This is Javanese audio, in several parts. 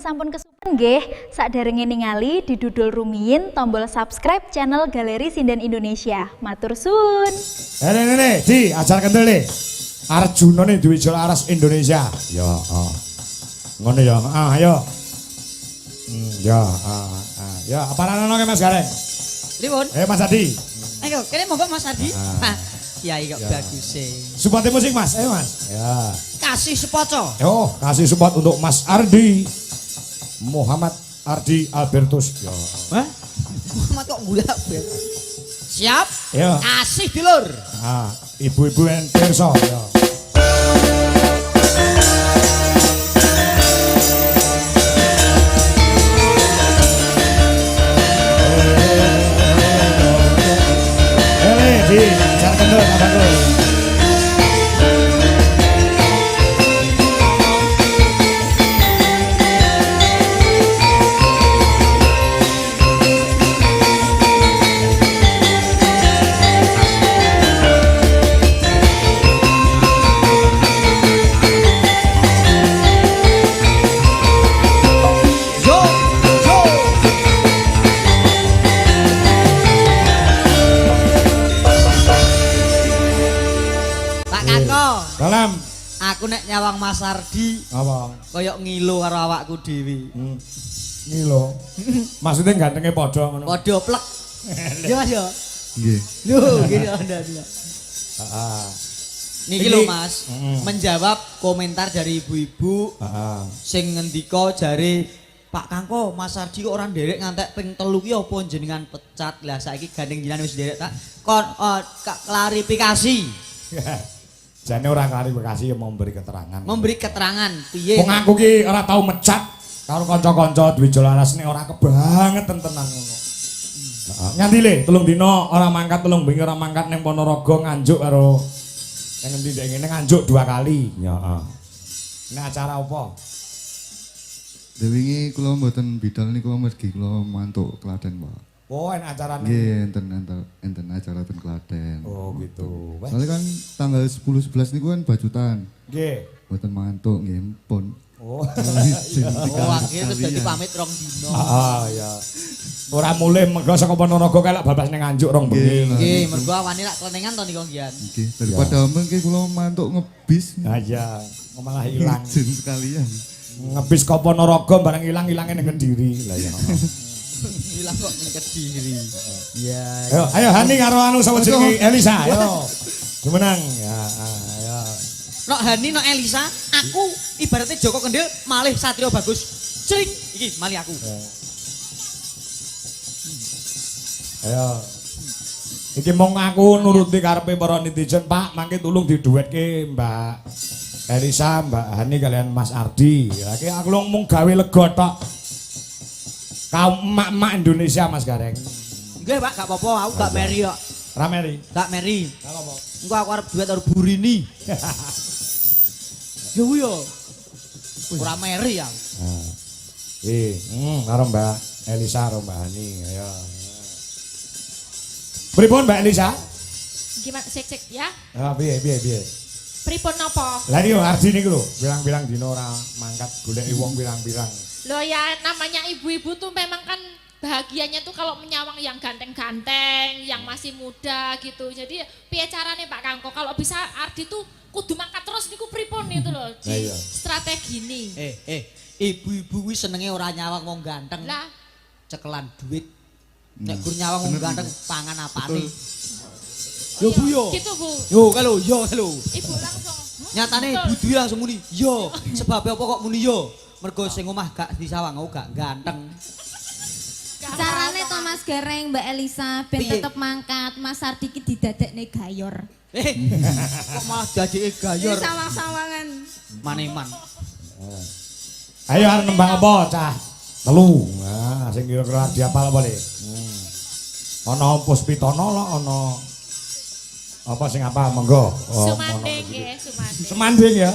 Sampun kesupen nggih, sakderenge ningali didudul rumiyin tombol subscribe channel Galeri Sinden Indonesia. Matur suwun. Nene, di ajar kendel nih. Arjuna nih duwe jol aras Indonesia. Ya, ngono ya. Ayo. Ya, apa nana Mas Gareng? Pripun? Mas Adi. Ayo, kene monggo Mas Adi. Kiai kok bagus e. Support musik Mas, ayo Mas. Ya. Kasih sepoco. Yo, kasih support untuk Mas Ardi. Muhammad Ardi Albertus. Yo. Hah? Muhammad kok gula bet. Siap? Ya. Kasih dulur. Ibu-ibu yang pirsa. Yo. Di acara kendel abangku. Dalam aku nek nyawang Mas Ardi apa? Koyok ngilo karo awakku dhewe. Ngilo. Maksudnya gantengnya padha ngono. Padha plek. Ya Mas ya. Nggih. Lho, ngene Anda. Niki lho Mas, menjawab komentar dari ibu-ibu sing ngendika jare Pak Kangko, Mas Ardi kok ora nderek ngantek ping 3 ki apa jenengan pecat. Lah saiki gandeng jenengan wis nderek tak kon klarifikasi. Jane ora klarifikasi ya memberi keterangan. Memberi keterangan piye? Wong aku ki ora tau mecat karo kanca-kanca duwe jolaras nek ora kebangetan tenan ngono. Nganti le 3 dina ora mangkat 3 bengi ora mangkat ning Ponorogo nganjuk karo ning endi ndek ngene nganjuk 2 kali. Ya, Nek acara apa? Wingi kula mboten bidal niku mergi kula mantuk Klaten, Pak. Oh, enak acara Nggih, enten acara ten Klaten. Oh, gitu. Soalnya kan tanggal 10 11 niku kan bajutan. Nggih. Mboten mantuk nggih pun. Oh. Akhirnya terus dadi pamit 2 dina. Ya. Ora mulih mergo saka Ponorogo kalek babas ning Nganjuk 2 bengi. Nggih, mergo awani lak klenengan to niku nggih. Nggih, daripada mengke kula mantuk ngebis. Iya, malah ilang. Izin sekalian. Ngebis ke Ponorogo bareng ilang-ilange ning Kediri. Lah ya. Hilang kok ning Kediri. Iya. Ayo Hani karo anu sapa jenenge Elisa, ayo. Jumenang. Ya, ayo. Nok Hani nok Elisa, aku ibaratnya Joko Kendil malih Satrio Bagus. Cring, iki malih aku. Ayo. Iki mong aku nuruti karepe para netizen, Pak, mangke tulung diduetke Mbak Elisa, Mbak Hani kalian Mas Ardi. Ya iki aku mung gawe lega tok. Kaum emak-emak Indonesia Mas Gareng. Nggih, Pak, gak apa-apa, aku gak meri kok. Ra meri. Gak meri. Gak apa. Engko aku arep duet karo Burini. Yo yo. Ora meri ya. Karo Mbak Elisa karo Mbak Hani, ayo. Pripun Mbak Elisa? Gimana cek ya? Piye. Pripun napa? Lah iki Ardi niku lho, bilang-bilang dina ora mangkat goleki wong pirang-pirang. Loh ya namanya ibu-ibu tuh memang kan bahagianya tuh kalau menyawang yang ganteng-ganteng, yang masih muda gitu. Jadi piye carane Pak Kangko kalau bisa Ardi tuh kudu mangkat terus niku pripun itu loh di strategi ini. Ibu-ibu kuwi senenge ora nyawang wong ganteng. Lah, cekelan duit. Nek gur nyawang wong ganteng pangan apane? yo Bu yo. Gitu Bu. Yo kalau. Ibu langsung. Nyatane Budi langsung muni, yo. Sebab apa kok muni yo? Mergo sing omah gak disawang aku gak ganteng. Carane to Mas Gareng Mbak Elisa ben tetep mangkat Mas Ardi ki didadekne gayor. Kok malah dadeke gayor. Sawang-sawangan. Maneman. Ayo arep nembang apa, Cah? 3. Nah, sing kira-kira diapal apa le? Ana Puspitono lho, ana apa sing apa monggo. Sumanding nggih, Sumanding. Semanding ya.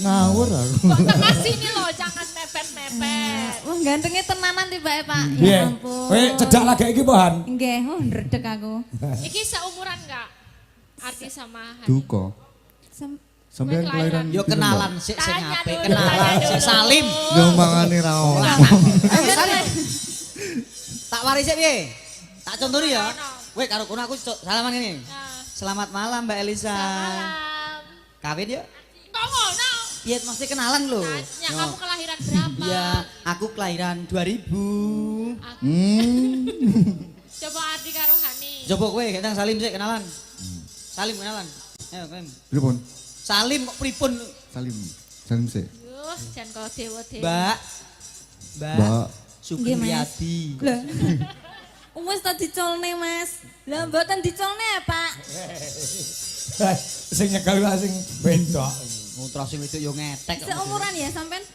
Ngawur aku. Mas ini loh jangan mepet-mepet. Wah gantengnya tenanan tiba Pak. Piye? Ya ampun. Kowe cedak lagi iki po Han? Nggih, ndredeg aku. Iki seumuran enggak? Arti sama Hani. Duka. Sampeyan kelahiran Yo pinten, kenalan Mbak? sik sing Tanya apik, dulu, kenalan tanya sik dulu. Salim. Yo mangane ra ono. Ayo Salim. Tak waris sik piye? Tak contoni ya. Weh karo kono aku salaman ngene. Selamat malam Mbak Elisa. Malam. Kawin yuk. Kok ngono? Iya mesti kenalan loh. Tanya kamu kelahiran berapa? Iya, aku kelahiran 2000. Coba Ardi karo Hani. Coba kowe gendang Salim sik kenalan. Salim kenalan. Ayo Salim. Pripun? Salim kok pripun? Salim. Salim sik. Yuh, jan kau dewa-dewa. Mbak. Mbak. Nggih, Mas. Supriyadi. Lah. Wes tak dicolne, Mas. Lah mboten dicolne, Pak. Sing nyekel wae sing wedok. Mutra sing wedok yo ngetek kok. Seumuran ya sampean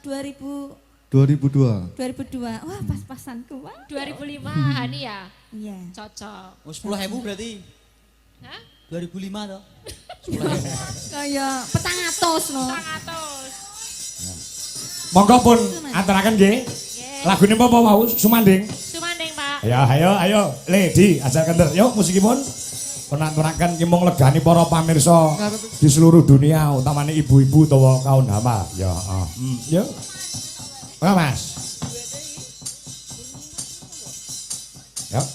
2000 2002. 2002. Wah, pas-pasanku, Pak. 2005 Hani ya? Iya. Cocok. Oh 10.000 berarti. Hah? 2005 toh. Kaya 400 no. 100. Monggo pun aturaken nggih. Lagune apa wau sumanding? Sumanding, Pak. Ayo, Lady, ajak kenter. Yuk musikipun. Penaturaken ki mung legani para pamirsa di seluruh dunia, utamane ibu-ibu utawa kaum hawa. Ya, yuk. Oke, Mas. Yuk.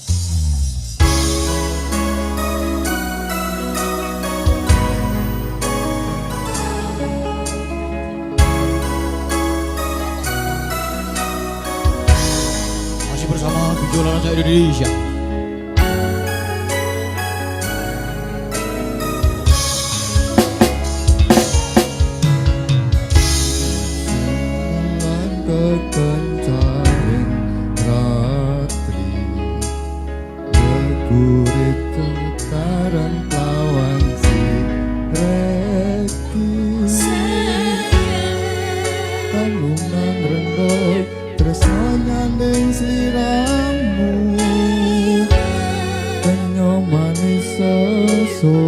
Masih bersama Gejolak Rasa Indonesia. Kekencaring ratri Gegurit tekaran lawan si reki Tanungan rendok tresno nyanding sliramu Penyo manis sesotyaku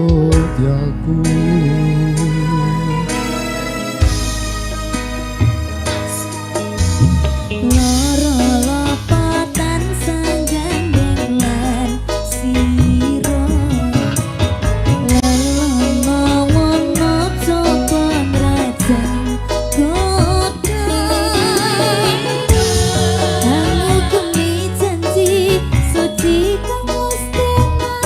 Loro lopatan sanggandeng lan siro Lelono wono cokon raja kota Kamu kemi janji suci kamu setengah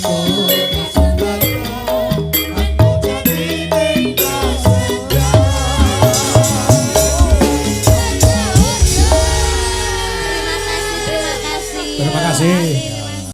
Terima kasih. Terima kasih.